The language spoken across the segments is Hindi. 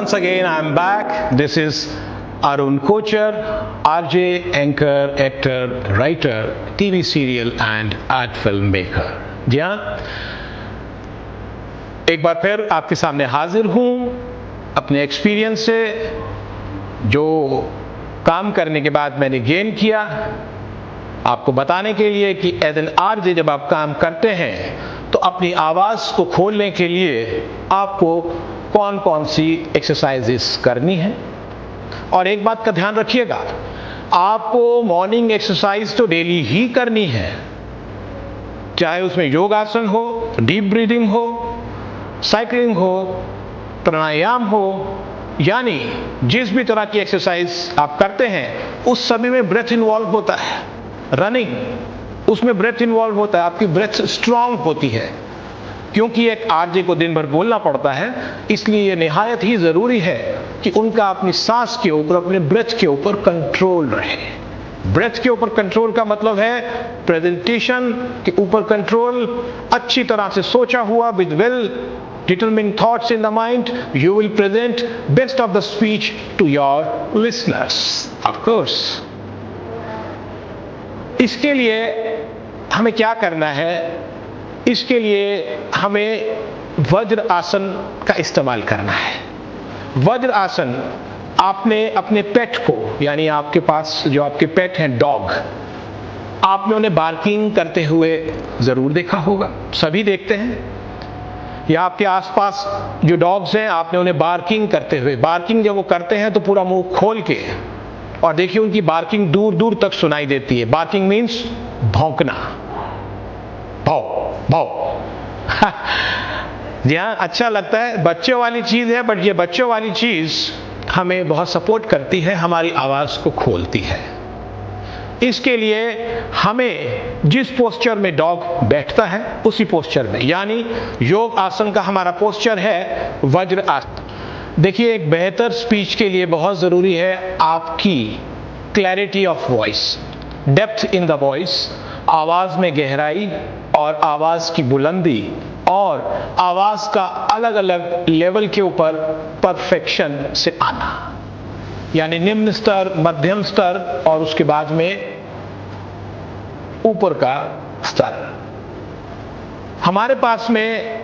Once again, I'm back. This is Arun Kochar, RJ, anchor, actor, writer, TV serial and art filmmaker. जी हाँ, एक बार फिर आपके सामने हाजिर हूँ अपने एक्सपीरियंस से, जो काम करने के बाद मैंने गेन किया, आपको बताने के लिए कि एज एन आरजे जब आप काम करते हैं तो अपनी आवाज़ को खोलने के लिए आपको कौन कौन सी एक्सरसाइजेस करनी है। और एक बात का ध्यान रखिएगा, आपको मॉर्निंग एक्सरसाइज तो डेली ही करनी है, चाहे उसमें योगासन हो, डीप ब्रीदिंग हो, साइकिलिंग हो, प्राणायाम हो, यानी जिस भी तरह की एक्सरसाइज आप करते हैं उस सभी में ब्रेथ इन्वॉल्व होता है। रनिंग, उसमें ब्रेथ इन्वॉल्व होता है, आपकी ब्रेथ स्ट्रांग होती है, क्योंकि एक आरजे को दिन भर बोलना पड़ता है, इसलिए ये निहायत ही ज़रूरी है कि उनका अपनी सांस के ऊपर, अपने ब्रेथ के ऊपर कंट्रोल रहे। ब्रेथ के ऊपर कंट्रोल का मतलब है प्रेजेंटेशन के ऊपर कंट्रोल, अच्छी तरह से सोचा हुआ, with well determined thoughts in the mind, you will present best of the speech to your listeners, of course. इसके लिए हमें क्या करना है? इसके लिए हमें वज्र आसन का इस्तेमाल करना है। वज्र आसन आपने अपने पेट को, यानी आपके पास जो आपके पेट हैं डॉग, आपने उन्हें बार्किंग करते हुए ज़रूर देखा होगा, सभी देखते हैं, या आपके आसपास जो डॉग्स हैं आपने उन्हें बार्किंग करते हुए, बार्किंग जब वो करते हैं तो पूरा मुंह खोल के, और देखिए उनकी बार्किंग दूर दूर तक सुनाई देती है। बार्किंग मीन्स भौंकना, भाव भाव। जी हाँ, अच्छा लगता है, बच्चों वाली चीज़ है, बट ये बच्चों वाली चीज़ हमें बहुत सपोर्ट करती है, हमारी आवाज़ को खोलती है। इसके लिए हमें जिस पोस्चर में डॉग बैठता है उसी पोस्चर में, यानी योग आसन का हमारा पोस्चर है वज्र आसन। देखिए, एक बेहतर स्पीच के लिए बहुत ज़रूरी है आपकी clarity of voice, depth in the voice, आवाज़ में गहराई और आवाज़ की बुलंदी और आवाज़ का अलग अलग लेवल के ऊपर परफेक्शन से आना, यानी निम्न स्तर, मध्यम स्तर और उसके बाद में ऊपर का स्तर। हमारे पास में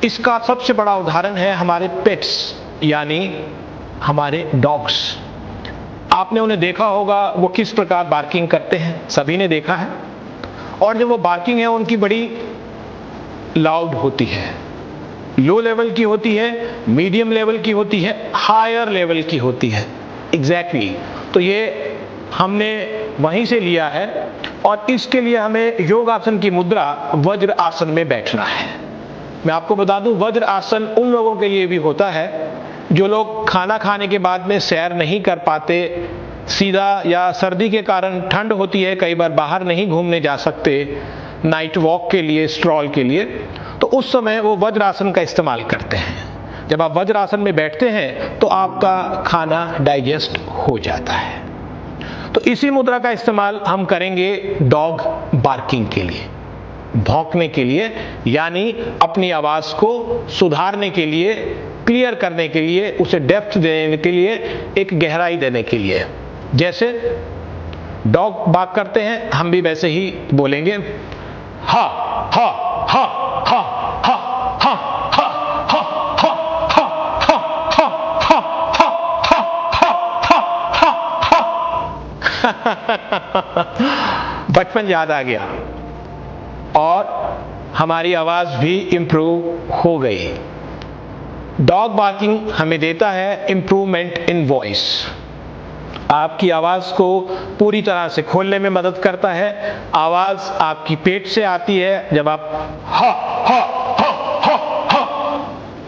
इसका सबसे बड़ा उदाहरण है हमारे पेट्स, यानी हमारे डॉग्स। आपने उन्हें देखा होगा वो किस प्रकार बार्किंग करते हैं, सभी ने देखा है। और जब वो बार्किंग है उनकी बड़ी लाउड होती है, लो लेवल की होती है, मीडियम लेवल की होती है, हायर लेवल की होती है। एग्जैक्टली तो ये हमने वहीं से लिया है, और इसके लिए हमें योग आसन की मुद्रा वज्र आसन में बैठना है। मैं आपको बता दूं, वज्र आसन उन लोगों के लिए भी होता है जो लोग खाना खाने के बाद में सैर नहीं कर पाते सीधा, या सर्दी के कारण ठंड होती है, कई बार बाहर नहीं घूमने जा सकते नाइट वॉक के लिए, स्ट्रॉल के लिए, तो उस समय वो वज्र आसन का इस्तेमाल करते हैं। जब आप वज्र आसन में बैठते हैं तो आपका खाना डाइजेस्ट हो जाता है। तो इसी मुद्रा का इस्तेमाल हम करेंगे डॉग बार्किंग के लिए, भौंकने के लिए, यानी अपनी आवाज़ को सुधारने के लिए, क्लियर करने के लिए, उसे डेप्थ देने के लिए, एक गहराई देने के लिए। जैसे डॉग बार्क करते हैं, हम भी वैसे ही बोलेंगे, हा हा हा हा हा हा हा हा हा हा हा हा हा। बचपन याद आ गया और हमारी आवाज़ भी इम्प्रूव हो गई। डॉग बार्किंग हमें देता है इम्प्रूवमेंट इन वॉइस, आपकी आवाज़ को पूरी तरह से खोलने में मदद करता है। आवाज़ आपकी पेट से आती है, जब आप हा हा हा हा हा,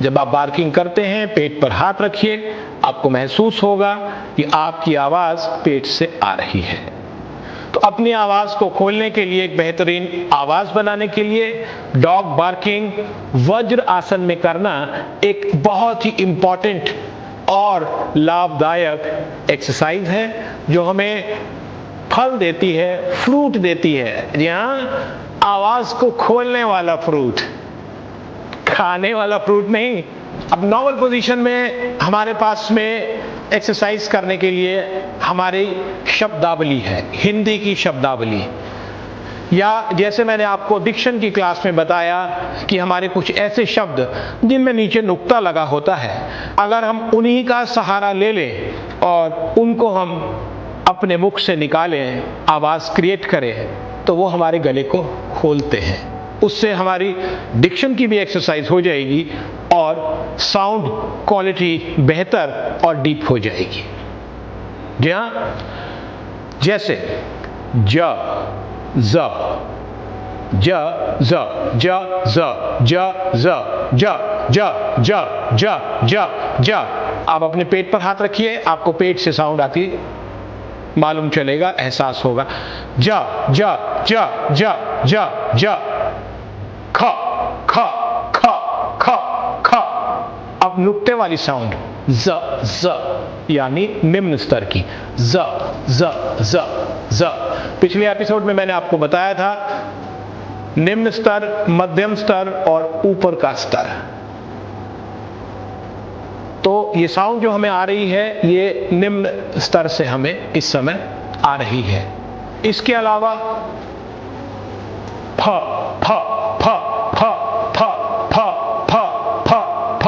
जब आप बार्किंग करते हैं पेट पर हाथ रखिए, आपको महसूस होगा कि आपकी आवाज़ पेट से आ रही है। तो अपनी आवाज़ को खोलने के लिए, एक बेहतरीन आवाज़ बनाने के लिए डॉग बार्किंग वज्र आसन में करना एक बहुत ही इम्पॉर्टेंट और लाभदायक एक्सरसाइज है, जो हमें फल देती है, फ्रूट देती है। जी हाँ, आवाज़ को खोलने वाला फ्रूट, खाने वाला फ्रूट नहीं, अब नॉर्मल पोजीशन में हमारे पास में एक्सरसाइज करने के लिए हमारी शब्दावली है, हिंदी की शब्दावली, या जैसे मैंने आपको डिक्शन की क्लास में बताया कि हमारे कुछ ऐसे शब्द जिनमें नीचे नुक्ता लगा होता है, अगर हम उन्हीं का सहारा ले लें और उनको हम अपने मुख से निकालें, आवाज़ क्रिएट करें, तो वो हमारे गले को खोलते हैं। उससे हमारी डिक्शन की भी एक्सरसाइज हो जाएगी और साउंड क्वालिटी बेहतर और डीप हो जाएगी। जी हाँ, जैसे ज ज ज ज ज ज ज ज ज ज ज ज ज ज। आप अपने पेट पर हाथ रखिए, आपको पेट से साउंड आती मालूम चलेगा, एहसास होगा। ज ज ज ज ज ज ख ख ख ख ख। अब नुक्ते वाली साउंड ज ज यानी निम्न स्तर की ज ज ज ज। पिछले एपिसोड में मैंने आपको बताया था निम्न स्तर, मध्यम स्तर और ऊपर का स्तर। तो ये साउंड जो हमें आ रही है ये निम्न स्तर से हमें इस समय आ रही है। इसके अलावा फ फ फ फ फ फ फ फ फ,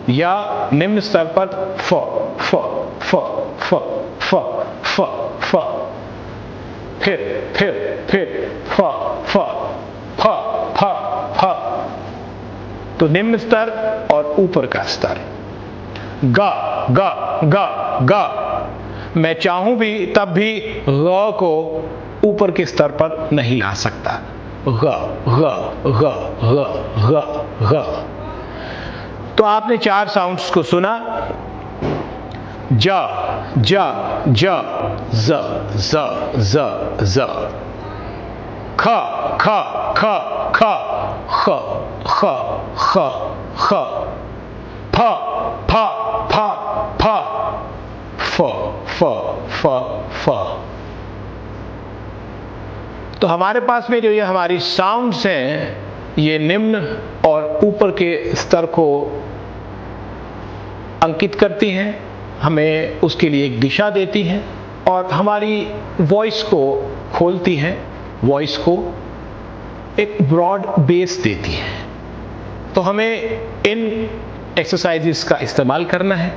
या निम्न स्तर पर फ फ फ फ फ फ फ, फिर फ फ फ फ फ। तो निम्न स्तर और ऊपर का स्तर। ग ग ग ग। मैं चाहूं भी तब भी ग को ऊपर के स्तर पर नहीं ला सकता। ग ग ग ग ग ग। तो आपने चार साउंड्स को सुना, ज ज ज ज ज ज ज, ख ख ख ख ख ख ख ख, फ फ फ फ फ फ फ फ। तो हमारे पास में जो ये हमारी साउंड्स हैं, ये निम्न और ऊपर के स्तर को अंकित करती हैं, हमें उसके लिए एक दिशा देती हैं और हमारी वॉइस को खोलती हैं, वॉइस को एक ब्रॉड बेस देती है। तो हमें इन एक्सरसाइजेस का इस्तेमाल करना है।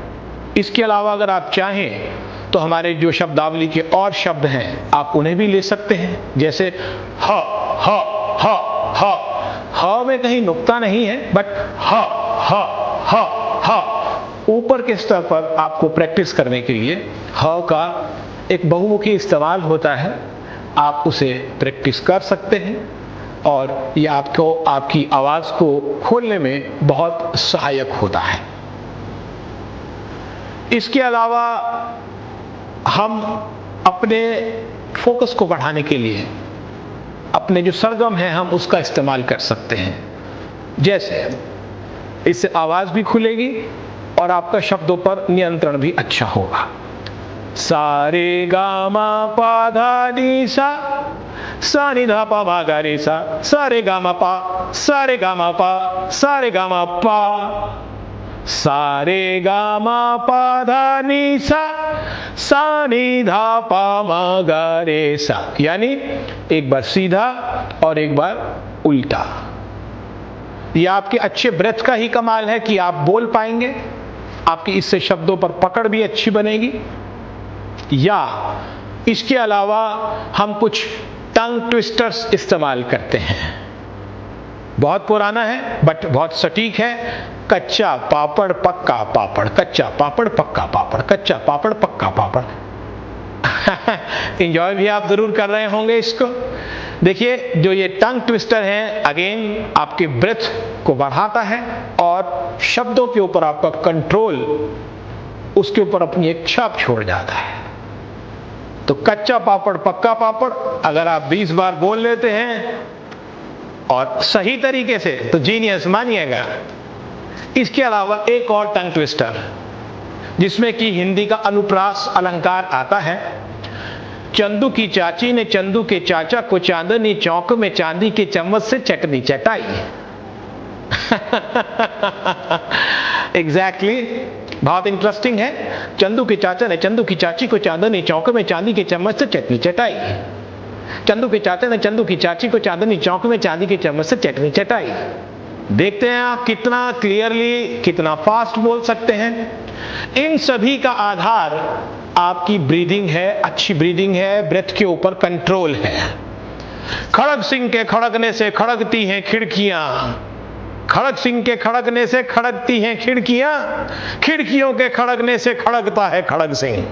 इसके अलावा अगर आप चाहें तो हमारे जो शब्दावली के और शब्द हैं आप उन्हें भी ले सकते हैं। जैसे ह ह ह ह, ह में कहीं नुक्ता नहीं है, बट ह ह ह ह। ऊपर के स्तर पर आपको प्रैक्टिस करने के लिए ह का एक बहुमुखी इस्तेमाल होता है, आप उसे प्रैक्टिस कर सकते हैं और यह आपको आपकी आवाज़ को खोलने में बहुत सहायक होता है। इसके अलावा हम अपने फोकस को बढ़ाने के लिए अपने जो सरगम है हम उसका इस्तेमाल कर सकते हैं। जैसे इससे आवाज़ भी खुलेगी और आपका शब्दों पर नियंत्रण भी अच्छा होगा। सा रे गा मा पा धा नी सा, सा नी धा पा मा गा रे सा, सा रे गा मा पा, सा रे गा मा पा, सा रे गा मा पा, सा रे गा मा पा धा नी सा, सा नी धा पा मा गा रे सा। यानी एक बार सीधा और एक बार उल्टा। यह आपके अच्छे ब्रेथ का ही कमाल है कि आप बोल पाएंगे, आपकी इससे शब्दों पर पकड़ भी अच्छी बनेगी। या इसके अलावा हम कुछ टंग ट्विस्टर्स इस्तेमाल करते हैं। बहुत पुराना है बट बहुत सटीक है। कच्चा पापड़ पक्का पापड़, कच्चा पापड़ पक्का पापड़, कच्चा पापड़ पक्का पापड़। एंजॉय भी आप जरूर कर रहे होंगे इसको। देखिए जो ये टंग ट्विस्टर है, अगेन आपके ब्रेथ को बढ़ाता है और शब्दों के ऊपर आपका कंट्रोल उसके ऊपर अपनी एक छाप छोड़ जाता है। तो कच्चा पापड़ पक्का पापड़ अगर आप 20 बार बोल लेते हैं और सही तरीके से तो जीनियस मानिएगा। इसके अलावा एक और टंग ट्विस्टर जिसमें कि हिंदी का अनुप्रास अलंकार आता है। चंदू की चाची ने चंदू के चाचा को चांदनी चौक में चांदी के चम्मच से चटनी चटाई। एग्जैक्टली बहुत इंटरेस्टिंग है। चंदू के चाचा ने चंदू की चाची को चांदनी चौक में चांदी के चम्मच से चटनी चटाई। चंदू के चाचा ने चंदू की चाची को चांदनी चौक में चांदी के चम्मच से चटनी चटाई। देखते हैं आप कितना क्लियरली, कितना फास्ट बोल सकते हैं। इन सभी का आधार आपकी ब्रीदिंग है, अच्छी ब्रीदिंग है, ब्रेथ के ऊपर कंट्रोल है। खड़ग सिंह के खड़कने से खड़कती हैं खिड़कियां, खड़ग सिंह के खड़कने से खड़कती हैं खिड़कियां, खिड़कियों के खड़कने से खड़कता है खड़ग सिंह।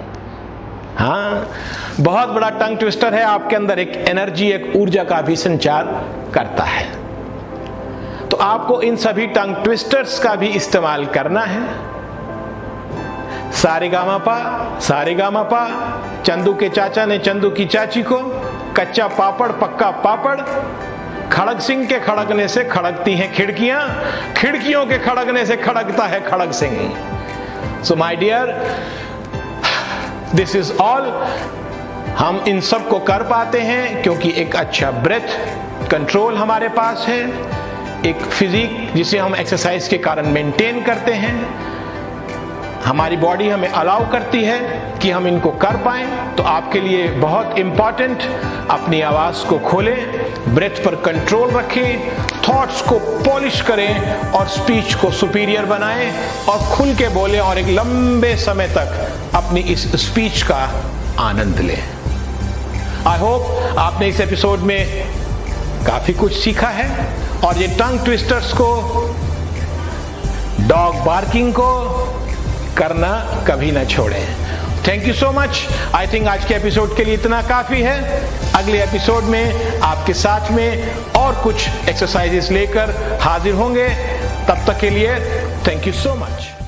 हाँ, बहुत बड़ा टंग ट्विस्टर है, आपके अंदर एक एनर्जी, एक ऊर्जा का भी संचार करता है। तो आपको इन सभी टंग ट्विस्टर्स का भी इस्तेमाल करना है। सारेगामापा, सारेगामापा, चंदू के चाचा ने चंदू की चाची को, कच्चा पापड़ पक्का पापड़, खड़ग सिंह के खड़कने से खड़कती हैं खिड़कियां, खिड़कियों के खड़कने से खड़कता है Kharag Singh. So my dear, this is all. हम इन सब को कर पाते हैं क्योंकि एक अच्छा ब्रेथ कंट्रोल हमारे पास है, एक फिजिक जिसे हम एक्सरसाइज के कारण मेंटेन करते हैं, हमारी बॉडी हमें अलाउ करती है कि हम इनको कर पाएं। तो आपके लिए बहुत इंपॉर्टेंट, अपनी आवाज को खोलें, ब्रेथ पर कंट्रोल रखें, थॉट्स को पॉलिश करें और स्पीच को सुपीरियर बनाएं और खुल के बोलें और एक लंबे समय तक अपनी इस स्पीच का आनंद लें। आई होप आपने इस एपिसोड में काफी कुछ सीखा है और ये टंग ट्विस्टर्स को, डॉग बार्किंग को करना कभी ना छोड़ें। Thank you so much. I think आज के एपिसोड के लिए इतना काफी है। अगले एपिसोड में आपके साथ में और कुछ एक्सरसाइजेस लेकर हाजिर होंगे। तब तक के लिए थैंक यू सो मच।